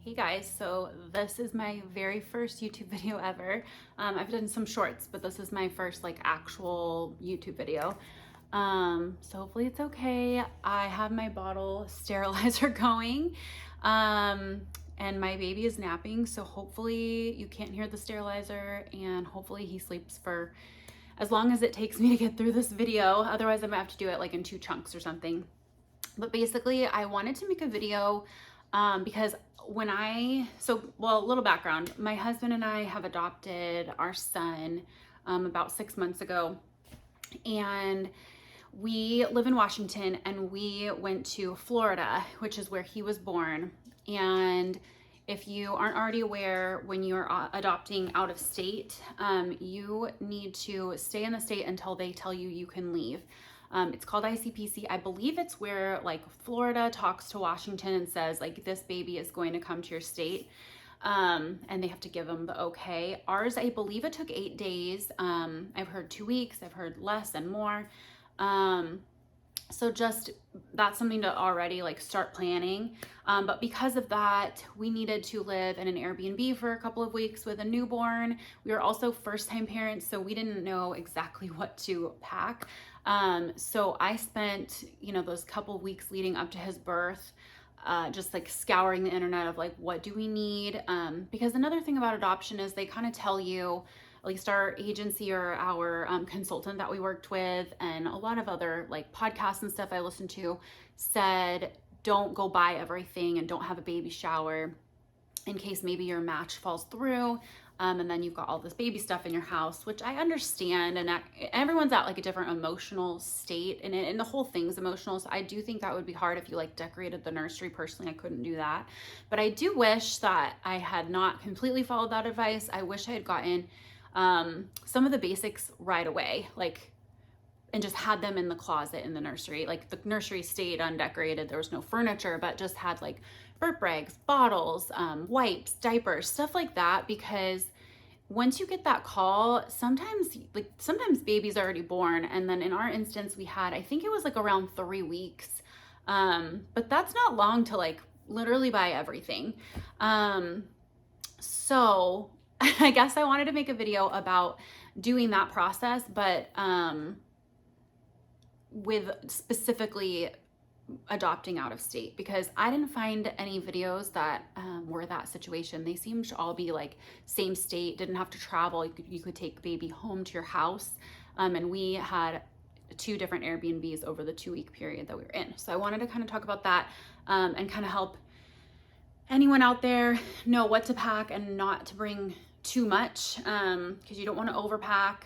Hey guys, so this is my very first YouTube video ever. I've done some shorts, but this is my first like actual YouTube video. So hopefully it's okay. I have my bottle sterilizer going, and my baby is napping, so hopefully you can't hear the sterilizer, and hopefully he sleeps for as long as it takes me to get through this video. Otherwise I'm gonna have to do it like in 2 chunks or something. But basically I wanted to make a video because a little background. My husband and I have adopted our son about 6 months ago, and we live in Washington, and we went to Florida, which is where he was born. And if you aren't already aware, when you're adopting out of state, you need to stay in the state until they tell you you can leave. It's called ICPC. I believe it's where like Florida talks to Washington and says like this baby is going to come to your state, and they have to give them the okay. Ours, I believe it took 8 days. I've heard 2 weeks, I've heard less and more. So just that's something to already like start planning. But because of that, we needed to live in an Airbnb for a couple of weeks with a newborn. We were also first-time parents, so we didn't know exactly what to pack. So I spent, those couple weeks leading up to his birth, just like scouring the internet of like, what do we need? Because another thing about adoption is they kind of tell you, at least our agency or our consultant that we worked with, and a lot of other like podcasts and stuff I listened to, said don't go buy everything and don't have a baby shower in case maybe your match falls through. And then you've got all this baby stuff in your house, which I understand, and everyone's at like a different emotional state, and the whole thing's emotional. So I do think that would be hard if you like decorated the nursery. Personally, I couldn't do that, but I do wish that I had not completely followed that advice. I wish I had gotten some of the basics right away, like, and just had them in the closet in the nursery. Like the nursery stayed undecorated. There was no furniture, but just had like burp rags, bottles, wipes, diapers, stuff like that. Because once you get that call, sometimes baby's already born. And then in our instance, we had, I think it was like around 3 weeks. But that's not long to like literally buy everything. So I guess I wanted to make a video about doing that process, but with specifically adopting out of state, because I didn't find any videos that were that situation. They seemed to all be like same state, didn't have to travel. You could take baby home to your house. And we had 2 different Airbnbs over the 2-week period that we were in. So I wanted to kind of talk about that and kind of help anyone out there know what to pack and not to bring too much, because you don't want to overpack.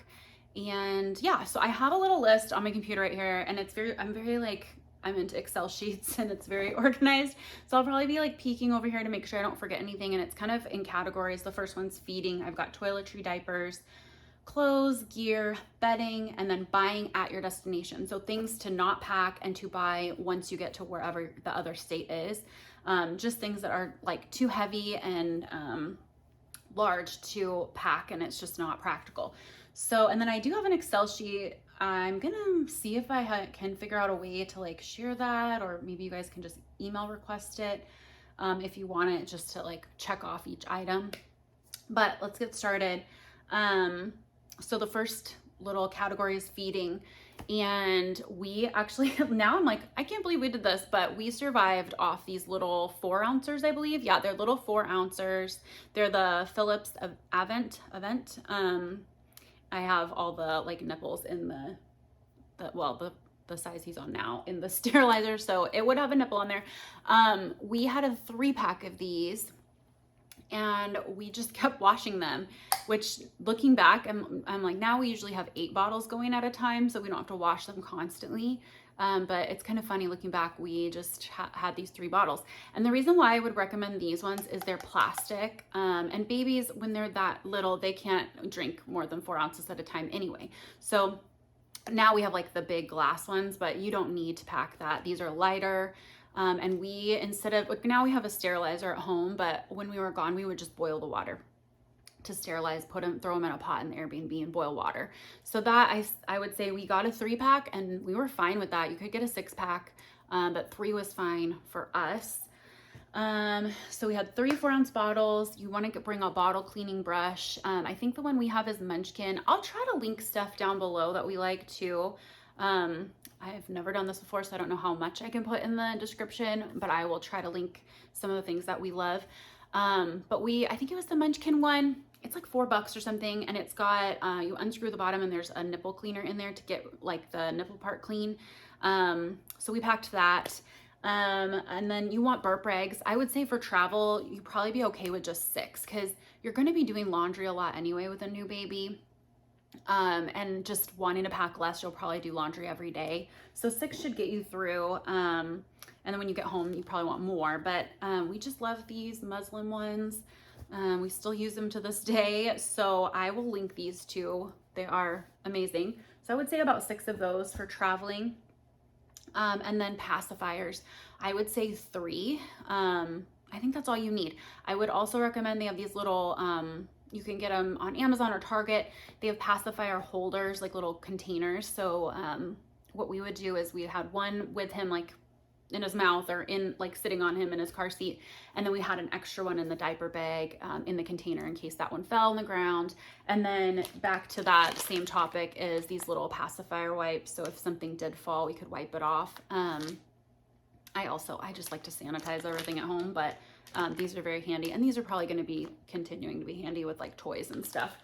And yeah, so I have a little list on my computer right here, and I'm into Excel sheets, and it's very organized. So I'll probably be like peeking over here to make sure I don't forget anything. And it's kind of in categories. The first one's feeding. I've got toiletry, diapers, clothes, gear, bedding, and then buying at your destination. So things to not pack and to buy once you get to wherever the other state is. Just things that are like too heavy and large to pack, and it's just not practical. So, and then I do have an Excel sheet. I'm gonna see if I can figure out a way to like share that, or maybe you guys can just email request it if you want it, just to like check off each item. But let's get started. So the first little category is feeding. And we actually, now I'm like, I can't believe we did this, but we survived off these little 4-ouncers, I believe. Yeah, they're little 4-ouncers. They're the Philips Avent. I have all the like nipples in the size he's on now in the sterilizer, so it would have a nipple on there. We had a 3-pack of these, and we just kept washing them, which looking back, I'm like, now we usually have 8 bottles going at a time, so we don't have to wash them constantly. But it's kind of funny looking back, we just had these 3 bottles. And the reason why I would recommend these ones is they're plastic. And babies, when they're that little, they can't drink more than 4 ounces at a time anyway. So now we have like the big glass ones, but you don't need to pack that. These are lighter. And we, instead of, like, now we have a sterilizer at home, but when we were gone, we would just boil the water to sterilize, throw them in a pot in the Airbnb and boil water. So that I would say we got a 3-pack, and we were fine with that. You could get a 6-pack, but 3 was fine for us. So we had 3 4-ounce bottles. You want to bring a bottle cleaning brush. I think the one we have is Munchkin. I'll try to link stuff down below that we like too. I've never done this before, so I don't know how much I can put in the description, but I will try to link some of the things that we love. But I think it was the Munchkin one. It's like $4 or something, and it's got, you unscrew the bottom and there's a nipple cleaner in there to get like the nipple part clean. So we packed that. And then you want burp rags. I would say for travel, you'd probably be okay with just 6 because you're going to be doing laundry a lot anyway with a new baby. And just wanting to pack less, you'll probably do laundry every day. So 6 should get you through. And then when you get home, you probably want more, but, we just love these muslin ones. We still use them to this day. So I will link these two. They are amazing. So I would say about 6 of those for traveling. And then pacifiers, I would say 3. I think that's all you need. I would also recommend, they have these little, you can get them on Amazon or Target. They have pacifier holders, like little containers. So what we would do is we had one with him like in his mouth or in like sitting on him in his car seat. And then we had an extra one in the diaper bag in the container in case that one fell on the ground. And then back to that same topic is these little pacifier wipes. So if something did fall, we could wipe it off. I just like to sanitize everything at home, but these are very handy. And these are probably going to be continuing to be handy with like toys and stuff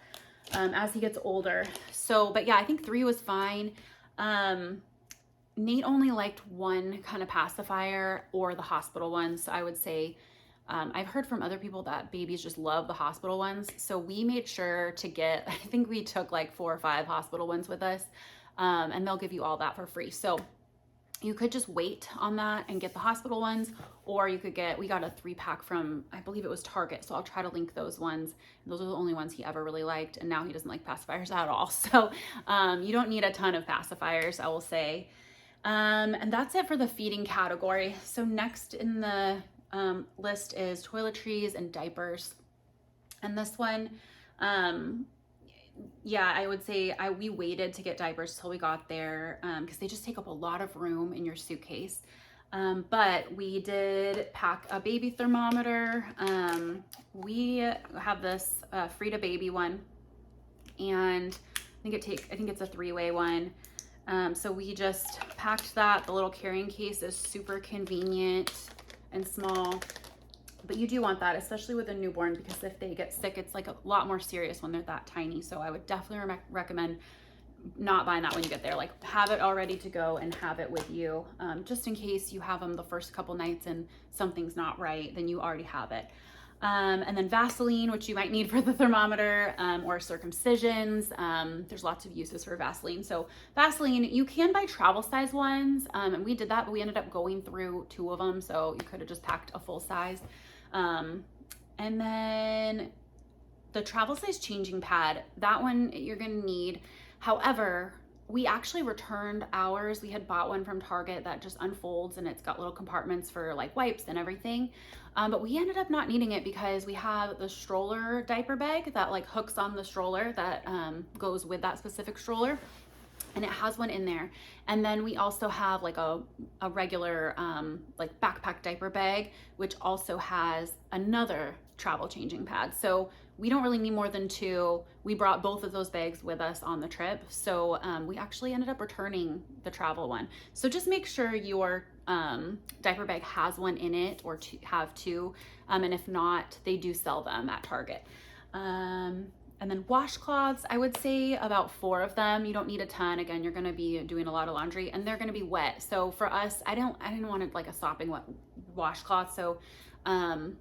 as he gets older. So, but yeah, I think 3 was fine. Nate only liked one kind of pacifier or the hospital ones. So I would say, I've heard from other people that babies just love the hospital ones. So we made sure to get, I think we took like 4 or 5 hospital ones with us, and they'll give you all that for free. So you could just wait on that and get the hospital ones, or you could we got a 3-pack from, I believe it was Target. So I'll try to link those ones. Those are the only ones he ever really liked. And now he doesn't like pacifiers at all. So you don't need a ton of pacifiers, I will say. And that's it for the feeding category. So next in the list is toiletries and diapers. And this one, yeah, I would say we waited to get diapers till we got there because they just take up a lot of room in your suitcase. But we did pack a baby thermometer. We have this Frida baby one, and I think it's a 3-way one. So we just packed that. The little carrying case is super convenient and small, but you do want that, especially with a newborn, because if they get sick, it's like a lot more serious when they're that tiny. So I would definitely recommend not buying that when you get there. Like, have it all ready to go and have it with you, just in case you have them the first couple nights and something's not right, then you already have it. And then Vaseline, which you might need for the thermometer, or circumcisions. There's lots of uses for Vaseline. So Vaseline, you can buy travel size ones. And we did that, but we ended up going through 2 of them. So you could have just packed a full size. And then the travel size changing pad, that one you're going to need. However, we actually returned ours. We had bought one from Target that just unfolds and it's got little compartments for like wipes and everything. But we ended up not needing it because we have the stroller diaper bag that like hooks on the stroller that goes with that specific stroller. And it has one in there. And then we also have like a regular like backpack diaper bag, which also has another travel changing pad. So we don't really need more than 2. We brought both of those bags with us on the trip. So we actually ended up returning the travel one. So just make sure your diaper bag has one in it, or have 2. And if not, they do sell them at Target. And then washcloths, I would say about 4 of them. You don't need a ton. Again, you're going to be doing a lot of laundry and they're going to be wet. So for us, I didn't want like a sopping wet washcloth. So I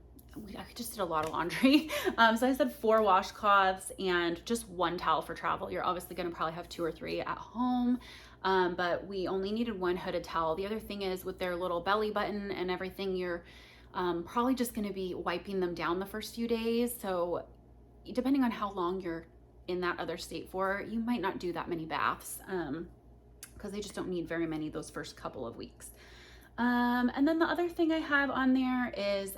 just did a lot of laundry. So I said 4 washcloths and just 1 towel for travel. You're obviously going to probably have 2 or 3 at home. But we only needed 1 hooded towel. The other thing is with their little belly button and everything, you're probably just going to be wiping them down the first few days. So depending on how long you're in that other state for, you might not do that many baths because they just don't need very many those first couple of weeks. And then the other thing I have on there is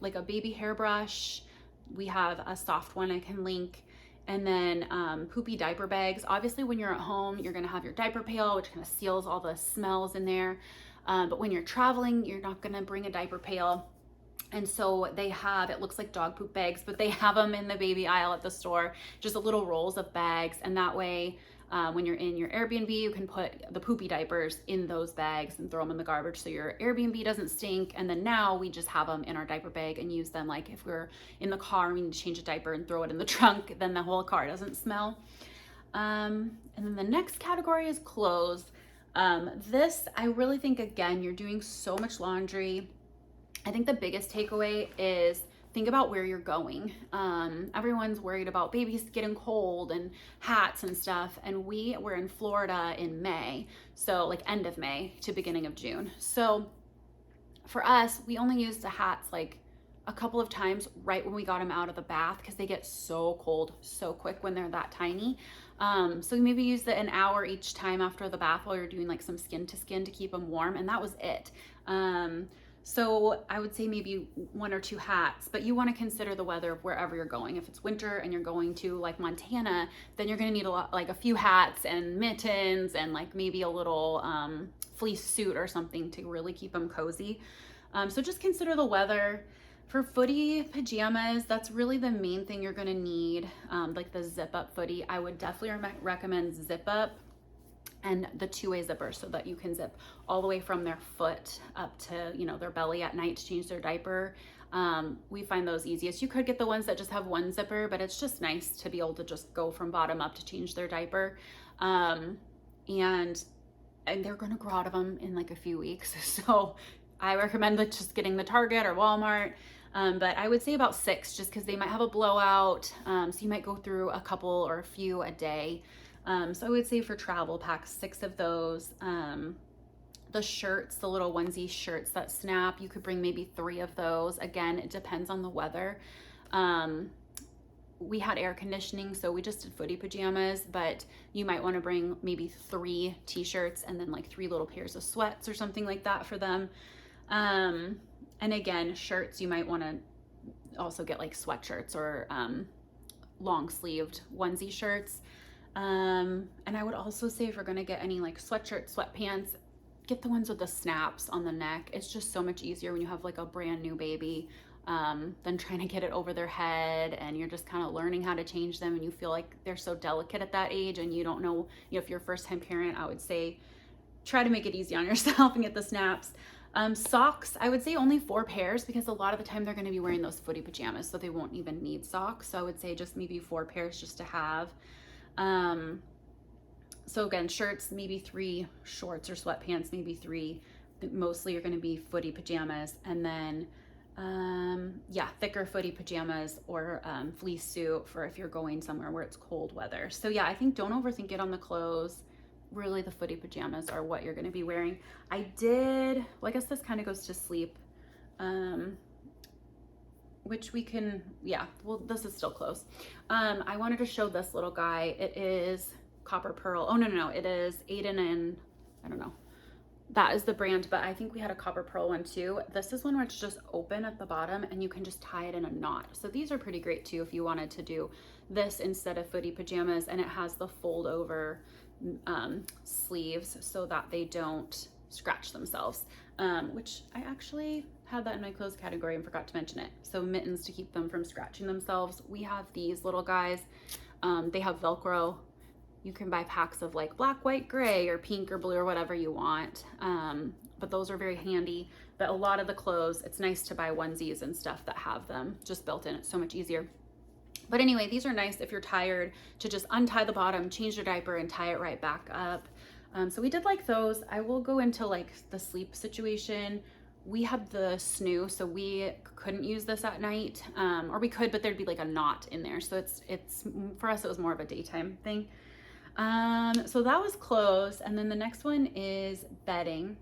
like a baby hairbrush. We have a soft one I can link. And then poopy diaper bags. Obviously when you're at home, you're gonna have your diaper pail, which kind of seals all the smells in there. But when you're traveling, you're not gonna bring a diaper pail. And so they have, it looks like dog poop bags, but they have them in the baby aisle at the store, just little rolls of bags. And that way, when you're in your Airbnb, you can put the poopy diapers in those bags and throw them in the garbage so your Airbnb doesn't stink. And then now we just have them in our diaper bag and use them like if we're in the car and we need to change a diaper and throw it in the trunk, then the whole car doesn't smell. And then the next category is clothes. This, I really think, again, you're doing so much laundry. I think the biggest takeaway is think about where you're going. Everyone's worried about babies getting cold and hats and stuff. And we were in Florida in May. So like end of May to beginning of June. So for us, we only used the hats like a couple of times right when we got them out of the bath because they get so cold so quick when they're that tiny. So we maybe used it an hour each time after the bath while you're doing like some skin to skin to keep them warm. And that was it. So I would say maybe 1 or 2 hats, but you want to consider the weather of wherever you're going. If it's winter and you're going to like Montana, then you're going to need like a few hats and mittens and like maybe a little fleece suit or something to really keep them cozy. So just consider the weather. For footy pajamas, that's really the main thing you're going to need, like the zip up footy. I would definitely recommend zip up and the 2-way zipper so that you can zip all the way from their foot up to, you know, their belly at night to change their diaper. We find those easiest. You could get the ones that just have 1 zipper, but it's just nice to be able to just go from bottom up to change their diaper. And they're going to grow out of them in like a few weeks. So I recommend just getting the Target or Walmart. But I would say about 6 just because they might have a blowout. So you might go through a couple or a few a day. So I would say for travel packs, 6 of those. The shirts, the little onesie shirts that snap, you could bring maybe 3 of those. Again, it depends on the weather. We had air conditioning, so we just did footy pajamas, but you might want to bring maybe 3 t-shirts and then like 3 little pairs of sweats or something like that for them. And again, shirts, you might want to also get like sweatshirts or long sleeved onesie shirts. And I would also say if you're going to get any like sweatshirt, sweatpants, get the ones with the snaps on the neck. It's just so much easier when you have like a brand new baby than trying to get it over their head and you're just kind of learning how to change them and you feel like they're so delicate at that age and you don't know, if you're a first time parent, I would say try to make it easy on yourself and get the snaps. Socks, I would say only 4 pairs because a lot of the time they're going to be wearing those footy pajamas, so they won't even need socks. So I would say just maybe 4 pairs just to have. So again, shirts, maybe 3, shorts or sweatpants, maybe 3. Mostly you're going to be footy pajamas, and then thicker footy pajamas or fleece suit for if you're going somewhere where it's cold weather. So yeah, I think don't overthink it on the clothes. Really, the footy pajamas are what you're going to be wearing. I guess this kind of goes to sleep, which we can, this is still close. I wanted to show this little guy. It is Copper Pearl. Oh, no, it is Aiden and, I don't know. That is the brand, but I think we had a Copper Pearl one too. This is one where it's just open at the bottom and you can just tie it in a knot. So these are pretty great too if you wanted to do this instead of footy pajamas, and it has the fold over sleeves so that they don't scratch themselves, which I actually had that in my clothes category and forgot to mention it. So mittens to keep them from scratching themselves. We have these little guys. They have Velcro. You can buy packs of like black, white, gray, or pink or blue or whatever you want. But those are very handy. But a lot of the clothes, it's nice to buy onesies and stuff that have them just built in. It's so much easier. But anyway, these are nice if you're tired to just untie the bottom, change your diaper, and tie it right back up. So we did like those. I will go into like the sleep situation. We had the snoo, so we couldn't use this at night, or we could, but there'd be like a knot in there. So it's for us, it was more of a daytime thing. So that was clothes. And then the next one is bedding.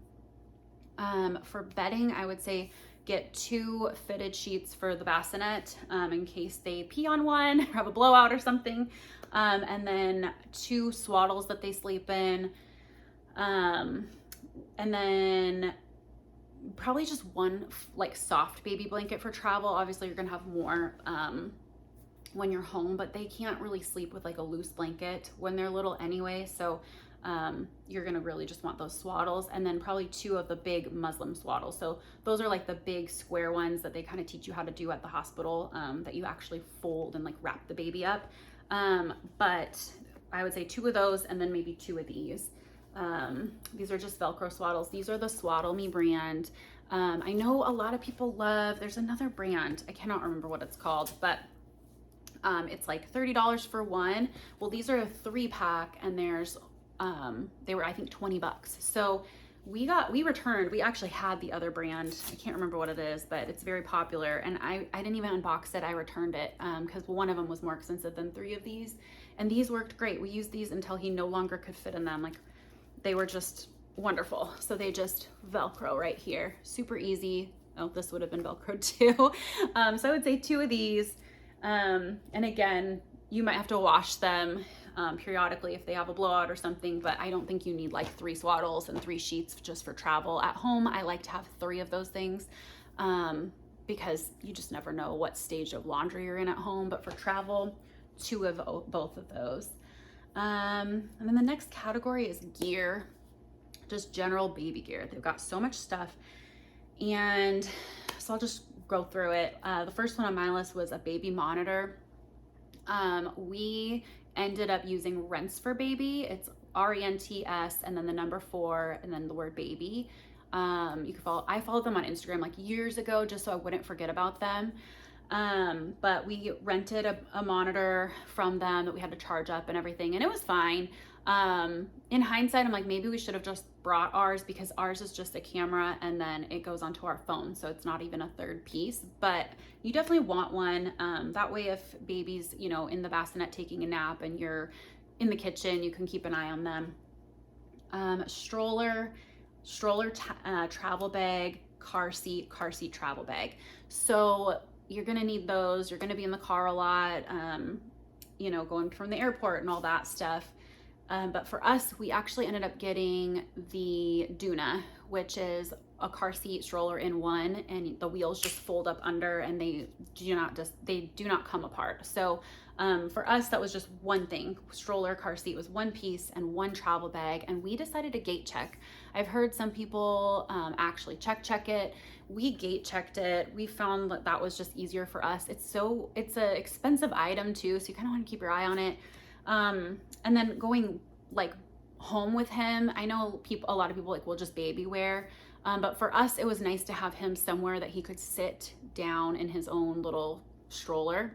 For bedding, I would say get 2 fitted sheets for the bassinet in case they pee on one or have a blowout or something. And then 2 swaddles that they sleep in. And then probably just 1 like soft baby blanket for travel. Obviously you're gonna have more when you're home, but they can't really sleep with like a loose blanket when they're little anyway. So you're gonna really just want those swaddles, and then probably 2 of the big Muslim swaddles. So those are like the big square ones that they kind of teach you how to do at the hospital, that you actually fold and like wrap the baby up. But I would say 2 of those, and then maybe 2 of these. These are just Velcro swaddles. These are the Swaddle Me brand. I know a lot of people love, there's another brand, I cannot remember what it's called, but it's like $30 for one. Well, these are a 3-pack, and there's they were, I think, $20. So we returned, we actually had the other brand, I can't remember what it is, but it's very popular, and I didn't even unbox it. I returned it because one of them was more expensive than 3 of these, and these worked great. We used these until he no longer could fit in them. Like, they were just wonderful. So they just Velcro right here, super easy. Oh, this would have been Velcro too. So I would say 2 of these. And again, you might have to wash them periodically if they have a blowout or something, but I don't think you need like 3 swaddles and 3 sheets just for travel. At home, I like to have 3 of those things because you just never know what stage of laundry you're in at home. But for travel, 2 of both of those. And then the next category is gear, just general baby gear. They've got so much stuff, and so I'll just go through it. The first one on my list was a baby monitor. We ended up using Rents for Baby. It's RENTS and then the number 4 and then the word baby. You can follow, I followed them on Instagram like years ago just so I wouldn't forget about them. But we rented a monitor from them that we had to charge up and everything, and it was fine. In hindsight, I'm like, maybe we should have just brought ours, because ours is just a camera and then it goes onto our phone, so it's not even a third piece. But you definitely want one. That way, if baby's, you know, in the bassinet taking a nap and you're in the kitchen, you can keep an eye on them. Stroller, travel bag, car seat, travel bag. So you're gonna need those. You're gonna be in the car a lot, you know, going from the airport and all that stuff. But for us, we actually ended up getting the Duna, which is a car seat stroller in one, and the wheels just fold up under, and they do not come apart. So for us, that was just one thing. Stroller, car seat was one piece and one travel bag, and we decided to gate check. I've heard some people actually check it. We gate checked it. We found that was just easier for us. It's an expensive item too, so you kind of want to keep your eye on it. And then going like home with him, I know a lot of people like will just baby wear, but for us, it was nice to have him somewhere that he could sit down in his own little stroller.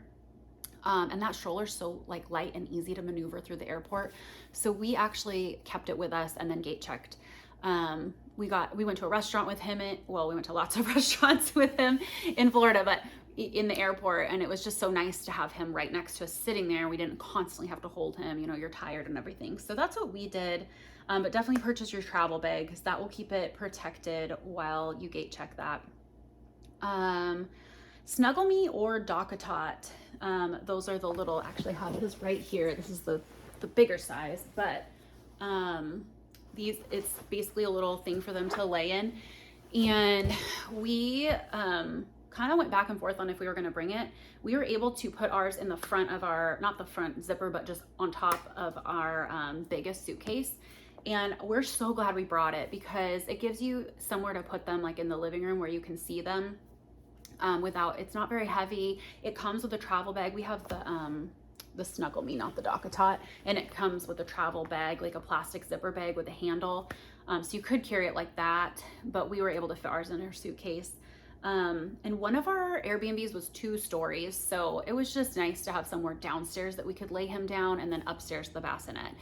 And that stroller's so like light and easy to maneuver through the airport. So we actually kept it with us and then gate checked. We went to a restaurant with him. We went to lots of restaurants with him in Florida, but in the airport, and it was just so nice to have him right next to us sitting there. We didn't constantly have to hold him, you know, you're tired and everything. So that's what we did. But definitely purchase your travel bag, because that will keep it protected while you gate check that. Snuggle Me or DockATot. Those are the little, actually I have this right here. This is the bigger size, but it's basically a little thing for them to lay in. And we kind of went back and forth on if we were going to bring it. We were able to put ours in the front of our, not the front zipper, but just on top of our biggest suitcase. And we're so glad we brought it, because it gives you somewhere to put them, like in the living room where you can see them it's not very heavy. It comes with a travel bag. We have the Snuggle Me, not the DockATot, and it comes with a travel bag, like a plastic zipper bag with a handle. So you could carry it like that, but we were able to fit ours in our suitcase. And one of our Airbnbs was 2 stories, so it was just nice to have somewhere downstairs that we could lay him down, and then upstairs the bassinet.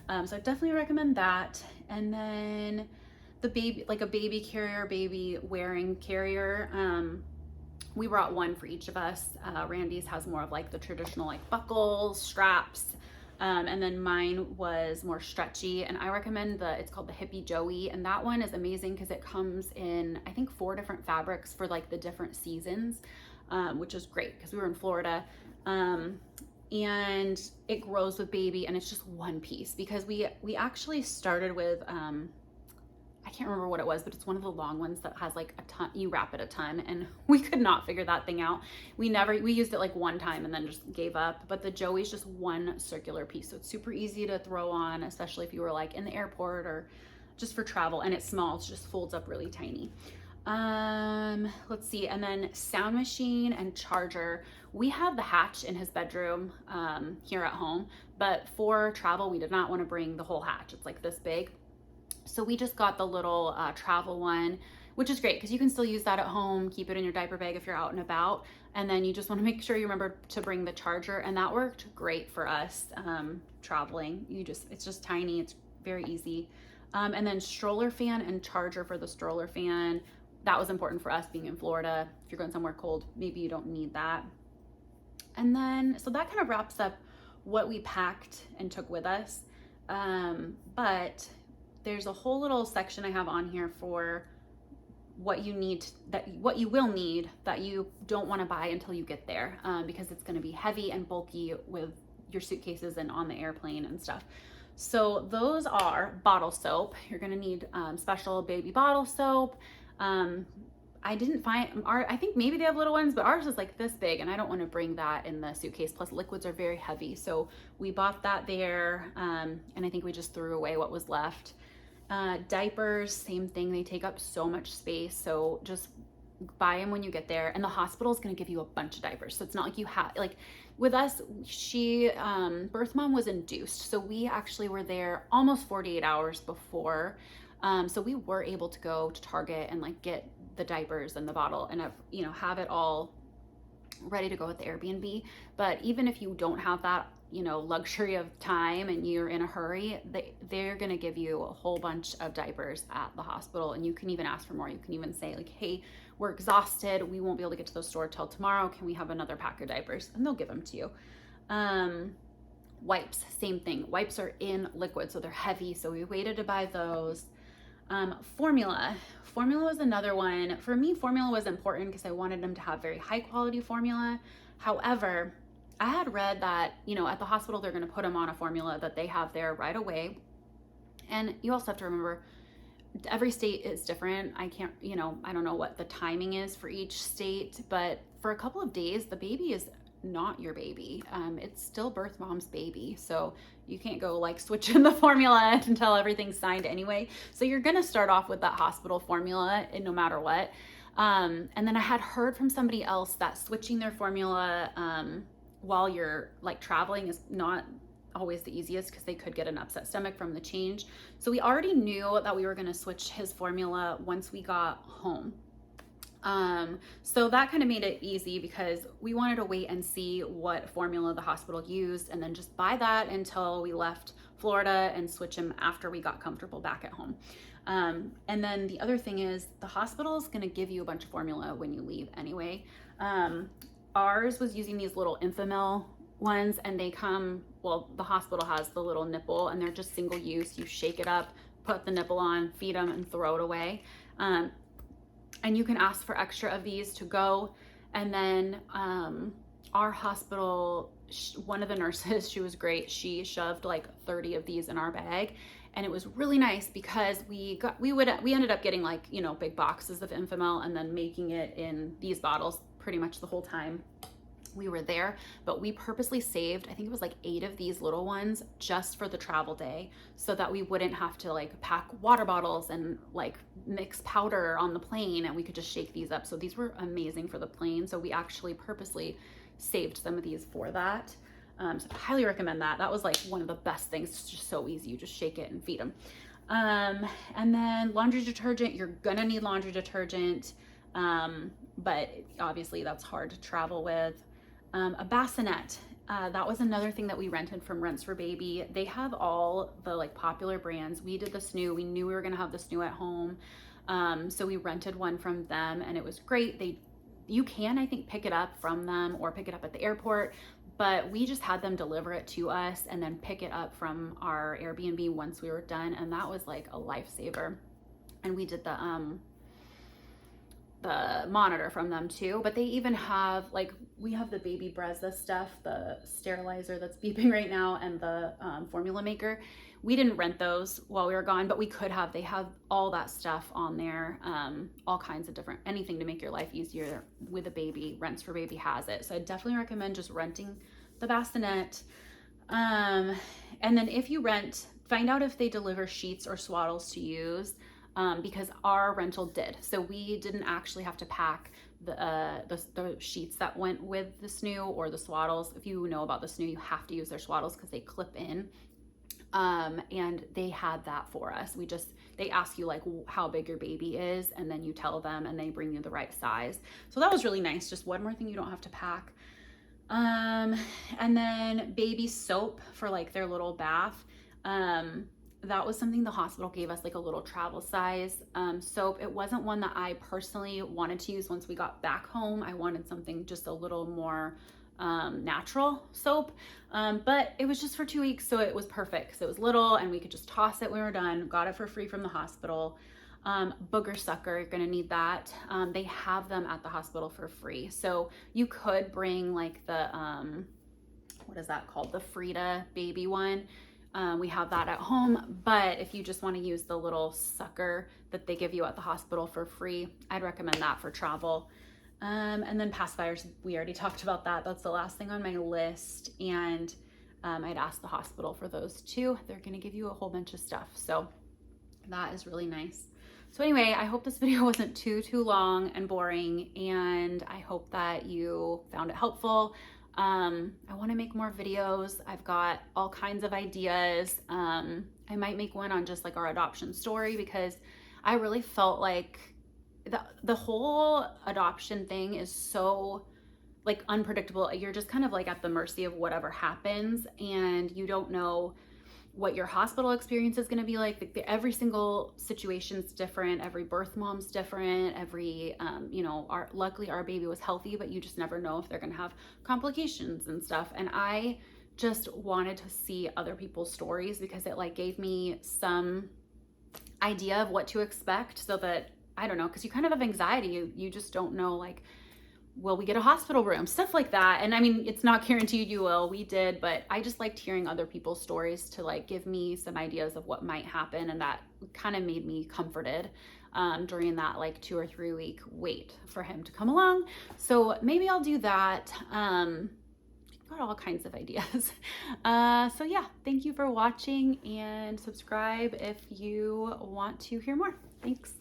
So I definitely recommend that. And then the baby, like a baby carrier, baby wearing carrier. We brought one for each of us. Randy's has more of like the traditional like buckles, straps, and then mine was more stretchy. And I recommend it's called the Hippie Joey, and that one is amazing because it comes in, I think, 4 different fabrics for like the different seasons, which is great because we were in Florida. And it grows with baby, and it's just one piece, because we actually started with I can't remember what it was, but it's one of the long ones that has like a ton, you wrap it a ton, and we could not figure that thing out. We used it like one time and then just gave up. But the Joey's just one circular piece, so it's super easy to throw on, especially if you were like in the airport or just for travel, and it's small, it just folds up really tiny. Let's see, and then sound machine and charger. We have the hatch in his bedroom here at home, but for travel we did not want to bring the whole hatch. It's like this big, so we just got the little travel one, which is great because you can still use that at home, keep it in your diaper bag if you're out and about, and then you just want to make sure you remember to bring the charger, and that worked great for us traveling. It's just tiny, it's very easy. And then stroller fan and charger for the stroller fan. That was important for us being in Florida. If you're going somewhere cold, maybe you don't need that. And then, so that kind of wraps up what we packed and took with us. But there's a whole little section I have on here for what you will need that you don't want to buy until you get there, because it's going to be heavy and bulky with your suitcases and on the airplane and stuff. So those are bottle soap. You're going to need special baby bottle soap. I didn't find I think maybe they have little ones, but ours is like this big, and I don't want to bring that in the suitcase. Plus liquids are very heavy. So we bought that there. And I think we just threw away what was left. Diapers, same thing. They take up so much space. So just buy them when you get there. And the hospital is going to give you a bunch of diapers. So it's not like you have, like with us, birth mom was induced. So we actually were there almost 48 hours before. So we were able to go to Target and like get the diapers and the bottle and have it all ready to go at the Airbnb. But even if you don't have that, luxury of time and you're in a hurry, they're going to give you a whole bunch of diapers at the hospital. And you can even ask for more. You can even say like, hey, we're exhausted. We won't be able to get to the store till tomorrow. Can we have another pack of diapers? And they'll give them to you. Wipes, same thing. Wipes are in liquid, so they're heavy. So we waited to buy those. Formula was another one. For me, formula was important because I wanted them to have very high quality formula. However, I had read that, at the hospital, they're going to put them on a formula that they have there right away. And you also have to remember, every state is different. I don't know what the timing is for each state, but for a couple of days, the baby is not your baby. It's still birth mom's baby. So you can't go like switch in the formula until everything's signed anyway. So you're going to start off with that hospital formula no matter what. And then I had heard from somebody else that switching their formula while you're like traveling is not always the easiest because they could get an upset stomach from the change. So we already knew that we were going to switch his formula once we got home. So that kind of made it easy because we wanted to wait and see what formula the hospital used and then just buy that until we left Florida and switch him after we got comfortable back at home. And then the other thing is the hospital is going to give you a bunch of formula when you leave anyway. Ours was using these little Infamil ones, and the hospital has the little nipple and they're just single use. You shake it up, put the nipple on, feed them and throw it away. And you can ask for extra of these to go. And then our hospital, one of the nurses, she was great. She shoved like 30 of these in our bag. And it was really nice because we ended up getting like, big boxes of Infamil and then making it in these bottles pretty much the whole time we were there. But we purposely saved, I think it was like 8 of these little ones just for the travel day so that we wouldn't have to like pack water bottles and like mix powder on the plane, and we could just shake these up. So these were amazing for the plane. So we actually purposely saved some of these for that. So I highly recommend that. That was like one of the best things. It's just so easy. You just shake it and feed them. And then laundry detergent, you're gonna need laundry detergent. But obviously that's hard to travel with. A bassinet, that was another thing that we rented from Rents for Baby. They have all the like popular brands. We did the snoo. We knew we were gonna have the snoo at home. So we rented one from them and it was great. You can, I think, pick it up from them or pick it up at the airport, but we just had them deliver it to us and then pick it up from our Airbnb once we were done. And that was like a lifesaver. And we did the, the monitor from them too. But they even have, like, we have the baby Brezza stuff, the sterilizer that's beeping right now, and the formula maker. We didn't rent those while we were gone, but we could have. They have all that stuff on there, all kinds of different, anything to make your life easier with a baby. Rents for Baby has it. So I definitely recommend just renting the bassinet. And then if you rent, find out if they deliver sheets or swaddles to use, because our rental did. So we didn't actually have to pack the sheets that went with the snoo or the swaddles. If you know about the snoo, you have to use their swaddles because they clip in. And they had that for us. They ask you like how big your baby is, and then you tell them and they bring you the right size. So that was really nice. Just one more thing you don't have to pack. And then baby soap for like their little bath. That was something the hospital gave us, like a little travel size soap. It wasn't one that I personally wanted to use once we got back home. I wanted something just a little more natural soap, but it was just for 2 weeks, so it was perfect because it was little and we could just toss it when we were done. Got it for free from the hospital. Booger sucker, you're gonna need that. They have them at the hospital for free, so you could bring like the what is that called, the Frida baby one. We have that at home, but if you just want to use the little sucker that they give you at the hospital for free, I'd recommend that for travel. And then pacifiers, we already talked about that. That's the last thing on my list. And I'd ask the hospital for those too. They're going to give you a whole bunch of stuff. So that is really nice. So anyway, I hope this video wasn't too long and boring, and I hope that you found it helpful. I want to make more videos. I've got all kinds of ideas. I might make one on just like our adoption story, because I really felt like the whole adoption thing is so like unpredictable. You're just kind of like at the mercy of whatever happens, and you don't know what your hospital experience is going to be like. Every single situation's different. Every birth mom's different. Every, luckily our baby was healthy, but you just never know if they're going to have complications and stuff. And I just wanted to see other people's stories, because it like gave me some idea of what to expect, so that, I don't know, because you kind of have anxiety. You just don't know, like, will we get a hospital room, stuff like that. And I mean, it's not guaranteed you will. We did, but I just liked hearing other people's stories to like give me some ideas of what might happen, and that kind of made me comforted during that like 2 or 3 week wait for him to come along. So maybe I'll do that. Got all kinds of ideas. So yeah, thank you for watching, and subscribe if you want to hear more. Thanks.